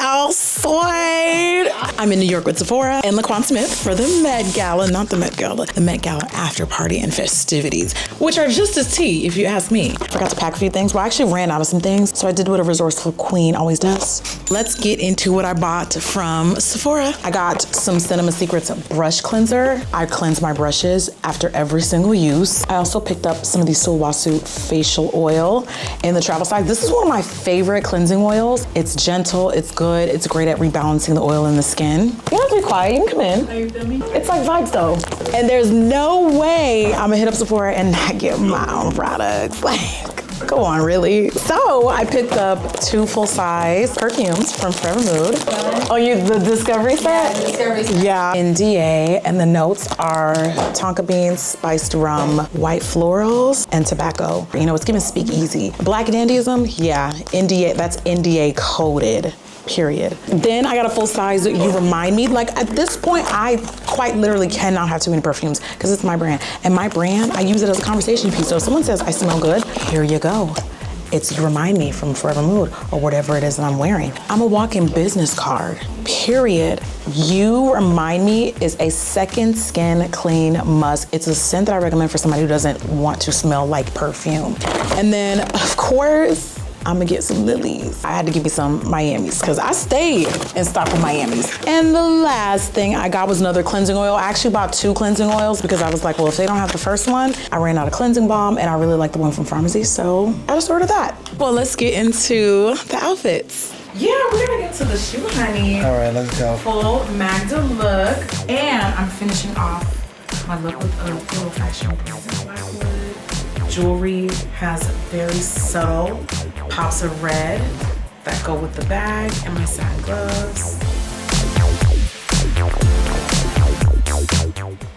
all swayed. I'm in New York with Sephora and Laquan Smith for the Met Gala, not the Met Gala, the Met Gala after party and festivities, which are just as tea, if you ask me. Forgot to pack a few things. Well, I actually ran out of some things, so I did what a resourceful queen always does. Let's get into what I bought from Sephora. I got some Cinema Secrets brush cleanser. I cleanse my brushes after every single use. I also picked up some of these Sulwhasoo facial oil in the travel size. This is one of my favorite cleansing oils. It's gentle, it's good, it's great at rebalancing the oil in the skin. You don't have to be quiet, you can come in. Are you filming? It's like vibes though. And there's no way I'm gonna hit up Sephora and not get my own products. Like, go on, really? So I picked up 2 full-size perfumes from Forever Mood. Oh, the Discovery set? Yeah, the Discovery set. Yeah, NDA, and the notes are tonka beans, spiced rum, white florals, and tobacco. You know, it's giving speakeasy. Black dandyism, yeah, NDA, that's NDA coded. Period. Then I got a full size You Remind Me. Like at this point, I quite literally cannot have too many perfumes because it's my brand. And my brand, I use it as a conversation piece. So if someone says I smell good, here you go. It's You Remind Me from Forever Mood or whatever it is that I'm wearing. I'm a walking business card, period. You Remind Me is a second skin clean must. It's a scent that I recommend for somebody who doesn't want to smell like perfume. And then of course, I'm gonna get some Lilies. I had to give me some Miami's because I stayed in stock with Miami's. And the last thing I got was another cleansing oil. I actually bought 2 cleansing oils because I was like, well, if they don't have the first one, I ran out of cleansing balm and I really like the one from Pharmacy, so I just ordered that. Well, let's get into the outfits. Yeah, we're gonna get to the shoe, honey. All right, let's go. Full Magda look. And I'm finishing off my look with a little fashion Blackwood. Jewelry has very subtle pops of red that go with the bag and my satin glove.